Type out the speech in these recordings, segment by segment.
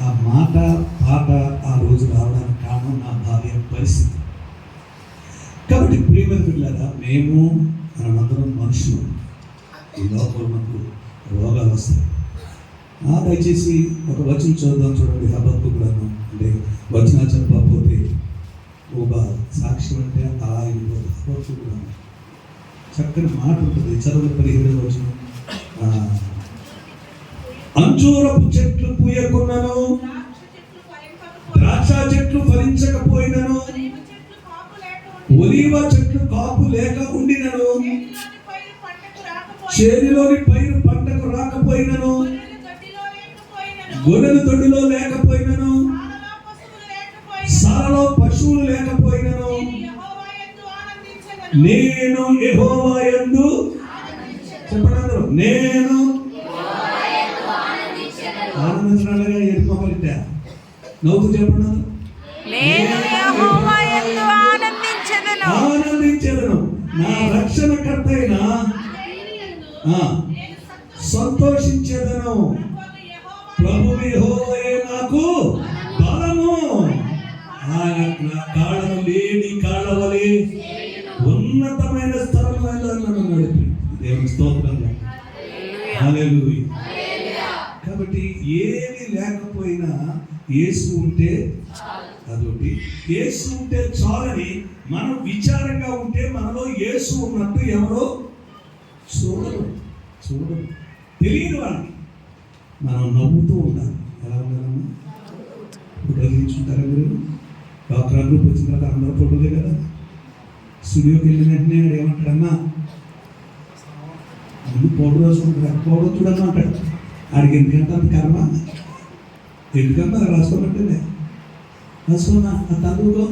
ఆ మాట పాట ఆ రోజు రావడానికి కారణం నా భార్య పరిస్థితి. కాబట్టి ప్రియమైన పిల్లరా, మేము మనమందరం మనుషులు. ఈ లోపల మనకు రోగాలు వస్తాయి. దయచేసి ఒక వచనం చూద్దాం. చూడండి, హబక్కు గ్రంథం. అంటే వచనం చెప్పకపోతే ఒక సాక్ష్యం అంటే హబక్కు గ్రంథం చక్కని మాట ఉంటుంది. చదువు 17వ వచనం. అంజూరపు చెట్లు పూయకున్నను, ద్రాక్ష చెట్లు ఫలించకపోయినను, ఒలీవ చెట్లు కాపు లేక ఉండినను, చేతిలోని పైరు పంటకు రాకపోయినను, గొర్రెలు దొడ్డిలో లేకపోయినను, సాలలో పశువులు లేకపోయినను, నేను యెహోవా యందు చెప్పండి, నేను ఆనందించడానికి ఎడుకోగలిగితే నవ్వుతూ చెప్పండి, ఆనందించేదను నా రక్షణకర్త అయిన సంతోషించేదను. ప్రభువు యెహోవాయే నాకు బలము. ఆయన కాళ్ళను లేని కాళ్ళ వలె ఉన్నతమైన స్థలంలో నన్ను నడిపి. దేవుని స్తోత్రం. హల్లెలూయా. కాబట్టి ఏమి లేకపోయినా యేసు ఉంటే అదొకటి. యేసు ఉంటే చాలని మనం విచారంగా ఉంటే మనలో యేసు ఉన్నట్టు ఎవరో చూడరు. తెలియదు వాళ్ళకి. మనం నవ్వుతూ ఉండాలి. ఎలా ఉండాలన్నా ఫోటోలు తీసుకుంటారా మీరు? డాక్టర్ గ్రూప్ వచ్చిన తర్వాత అందరూ ఫోటోలే కదా. స్టూడియోకి వెళ్ళిన వెంటనే ఏమంటాడన్నా, ముందు పౌడర్ రాసుకుంటాడు. పౌడర్ చూడన్నా అంటాడు. ఆడికి ఎందుకంటే అంత కర్మ, ఎందుకన్నా రాసుకోమంటేనే రాసుకున్నా ఆ తల్లులో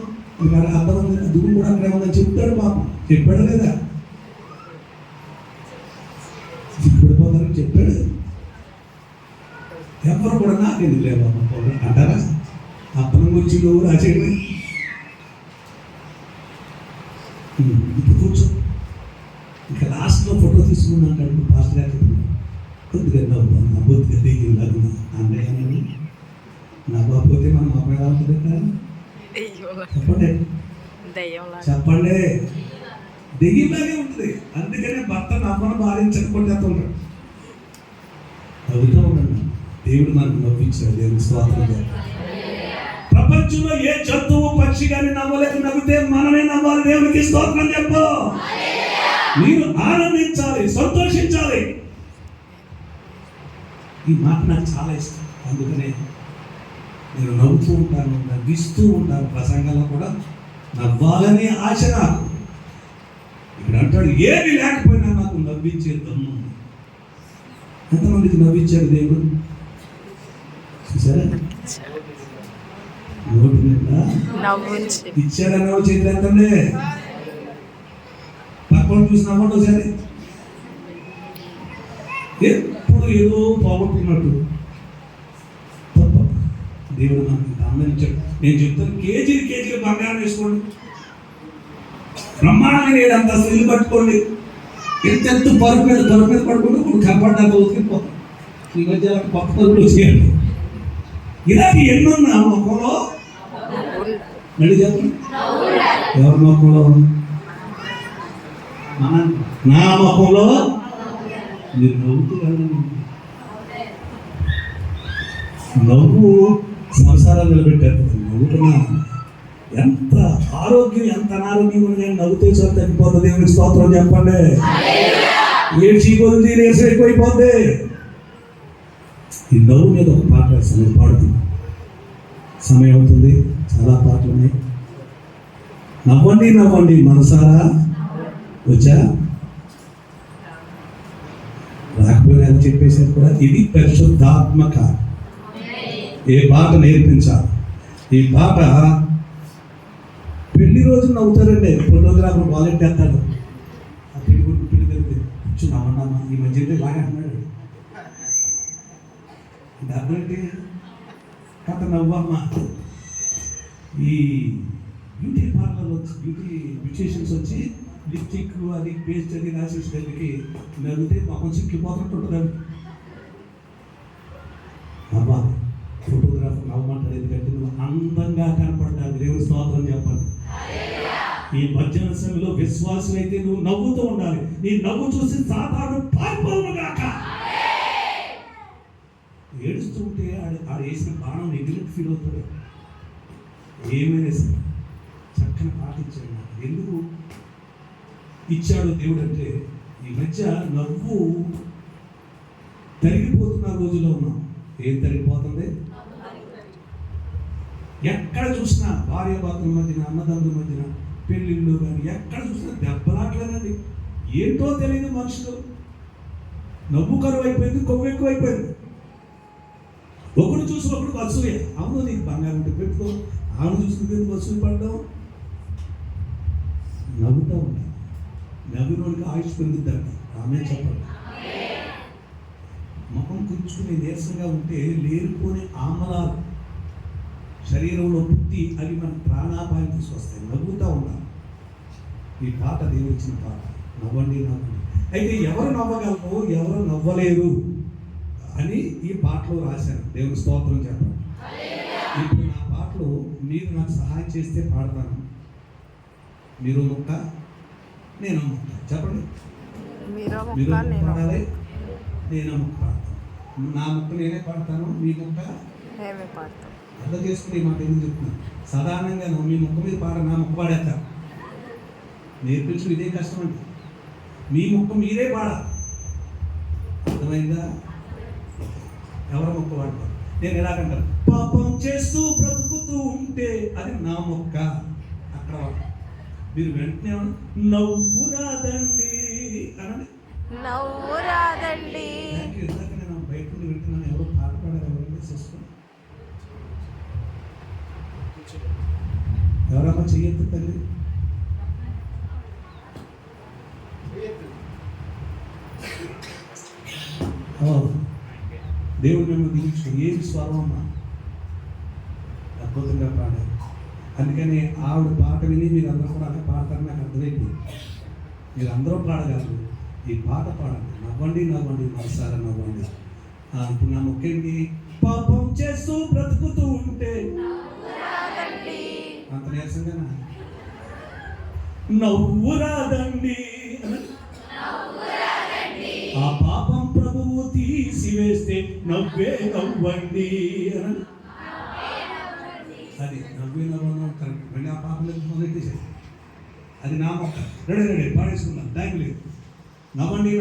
అర్థం ఉంది. దుమ్ము కూడా అక్కడ ఏమన్నా చెప్తాడు. పాపం చెప్పాడు లేదా? ఇప్పుడు పోతారని చెప్పాడు. ఎవరు కూడా నాకెందుకు లేవా పౌడర్ అంటారా? అప్పనం గురించి నువ్వు రాసేయండి. ఇప్పుడు కూర్చో, ఇంకా లాస్ట్లో ఫోటో తీసుకుని అంటాడు పాస్టర్ గారు. కొద్దిగా నవ్వు నా బొద్దుగా దిగిలాగా అన్నయ్య నా బాబోతే మనం అమ్మాయి రావుతుంది కదా. చెప్పండి చెప్పండి, దిగిలాగే ఉంటుంది. అందుకనే భర్త నమ్మను భావించకుండా ఉంటాడు. నవ్వుతూ ఉండండి. దేవుడు మనకు నవ్వించాడు. దేవుని స్వాతంత్రం. ప్రపంచంలో ఏ జంతువు పక్షి కానీ నవ్వలేక నవ్వితే మనమే నవ్వాలి. దేవునికి స్తోత్రం చెప్పు. మీరు ఆనందించాలి, సంతోషించాలి. ఈ మాట నాకు చాలా ఇష్టం. అందుకనే నేను నవ్వుతూ ఉంటాను, నవ్విస్తూ ఉంటాను. ప్రసంగాల్లో కూడా నవ్వాలని ఆశ నాకు. ఇక్కడ అంటాడు, ఏమి లేకపోయినా నాకు నవ్వించే దమ్ము. ఎంతమందికి నవ్వించాడు దేవుడు? చూసారా? నోటి నిండా ఇచ్చాడని నవ్వు చేతులు ఎంతండి. పక్కన చూసి నవ్వండి ఒకసారి. ఎప్పుడు ఏదో పోగొట్టుకున్నట్టు తప్ప దేవుడు మనకి అందరించాడు. నేను చెప్తాను, కేజీలు బంగారం వేసుకోండి, బ్రహ్మాండమైన 7 అంతస్తులు ఇల్లు కట్టుకోండి, ఎంత పరుపు మీద పడుకుంటే ఇప్పుడు కనపడ్డాక ఉతికిపోతాం. ఈ మధ్య కొత్త పరుగులు చేయండి. ఇలాగ ఎన్నున్నా మొక్కలో నడి చెప్పండి. ఎవరి మొక్కలో? నా మొక్కలో. మీరు నవ్వుతూ నవ్వు సంసారాలు నిలబెట్టారు. నవ్వుతున్నా ఎంత ఆరోగ్యం, ఎంత అనారోగ్యం ఉంది. నవ్వుతూ చోట తగ్గిపోతుంది. దేవునికి స్తోత్రం చెప్పండి. ఏడ్చి కొద్ది నీరసం ఎక్కువైపోద్ది. ఈ నవ్వు మీద ఒక పాట రాస్తాను, పాడుతుంది. సమయం అవుతుంది, చాలా పాటలు ఉన్నాయి. నవ్వండి మనసారా. వచ్చా రాకపోయినా అని చెప్పేసారు కూడా. ఇది పరిశుద్ధాత్మక. ఏ పాట నేర్పించాలి. ఈ పాట పెళ్లి రోజు నవ్వుతారండి. ఫోటోగ్రాఫర్ వాలెట్ వేస్తాడు. ఆ పెళ్లి కొడుకు పెళ్లి దగ్గర కూర్చొని నవ్వన్నామా. ఈ మధ్య లాగా అంటున్నాడు. డబ్బులంటే కథ నవ్వమ్మ. ఈ బ్యూటీ పార్లర్ వచ్చి, బ్యూటీషియన్స్ వచ్చి లిప్స్టిక్ అది పేస్ట్ అది రాసేసి దగ్గరికి నవ్వితే మొహం చిక్కిపోతుంటుంటుంది. అబ్బా ఫోటోగ్రాఫర్ అందంగా కనపడతాడు. దేవుని స్తోత్రం చెప్పండి. ఈ మధ్యాహ్న సమయంలో విశ్వాసం అయితే నువ్వు నవ్వుతూ ఉండాలి. నీ నవ్వు చూసి సాతాను పారిపోవును గాక. ఏడుస్తుంటే ఆడు వేసిన బాణం నెగ్గినట్టు ఫీల్ అవుతాడు. ఏమైనా సరే చక్కని పాట ఇచ్చాడు నాకు. ఎందుకు ఇచ్చాడు దేవుడు అంటే, ఈ మధ్య నవ్వు తరిగిపోతున్న రోజుల్లో ఉన్నాం. ఏం తరిగిపోతుంది? ఎక్కడ చూసినా భార్య భర్తల మధ్యన, అన్నదమ్ముల మధ్యన, పెళ్ళిళ్ళు కానీ ఎక్కడ చూసినా దెబ్బలాట్లేనండి. ఏంటో తెలియదు మనుషులు. నవ్వు కరువు అయిపోయింది, కొవ్వు ఎక్కువ అయిపోయింది. ఒకడు చూసి ఒకడు అసూయ. అవును, నీకు బంగారం ఉంటే పెట్టుకో, ఆమె చూసి అసూయ పడ్డాం. నవ్వుతూ ఉంటాం. నవ్వినోడికి ఆయుష్ పెరుగుద్దంట. ఆమె చెప్పండి. ముఖం కుంచుకుని నీరసంగా ఉంటే లేరుకోని ఆమలాలు శరీరంలో పుట్టి అవి మన ప్రాణాపాయం తీసుకొస్తాయి. నవ్వుతూ ఉండాలి. ఈ పాట దేవుడు ఇచ్చిన పాట. నవ్వండి నవ్వండి. అయితే ఎవరు నవ్వగలరు, ఎవరు నవ్వలేరు అని ఈ పాటలో రాశాను. దేవుని స్తోత్రం చెప్పండి. ఇప్పుడు నా పాటలో మీరు నాకు సహాయం చేస్తే పాడతాను. మీరు ముక్క, నేను ముక్క. చెప్పండి. మీరు పాడాలి, నేను ముక్క పాడతాను. నా ముక్క నేనే పాడతాను, మీ ముక్క మేమే పాడతాం. అర్థం చేసుకుని మాట ఎందుకు చెప్తున్నాను. సాధారణంగా మీ ముక్క మీద పాడ, నా ముక్క పాడేస్తారు. నేర్పించడం ఇదే కష్టం అండి. మీ ముక్క మీరే పాడాలి. అర్థమైందా? ఎవరి ముక్క పాడతారు? నేను ఎలాగంటాను, పాపం చేస్తూ బ్రతుకుతూ ఉంటే అది నా మొక్క. అక్కడ మీరు వెంటనే నవ్వు రాదండి అనండి. నవ్వు రాదండి. ఇందాక నేను బయట నుండి వింటున్నాను. ఎవరు పాట పాడారు? ఎవరైనా సిస్టమ్ ఎవరమ్మా చెయ్యొద్దు తల్లి. దేవుడు మేము దీవించు. ఏమి స్వరం అమ్మా, అద్భుతంగా పాడారు. అందుకని ఆవిడ పాట విని మీరు అందరూ కూడా అలా పాడతారని నాకు అర్థమైపోయింది. మీరు అందరూ పాడగలరు. ఈ పాట పాడండి. నవ్వండి నవ్వండి, మరోసారి నవ్వండి. ఇప్పుడు నా ముఖ్యండి, పాపం చేస్తూ బ్రతుకుతూ ఉంటే అంత నీరసంగా నవ్వు రాదండి. ఆ పాపం ప్రభువు తీసివేస్తే నవ్వే నవ్వండి అని. అది నవ్వే నవ్వను కరెక్ట్. మళ్ళీ ఆ పాపం మొదలెట్టేసాడు. అది నా మొక్క. Ready ready పాడేసుకున్నాను. టైం లేదు. నవ్వండి.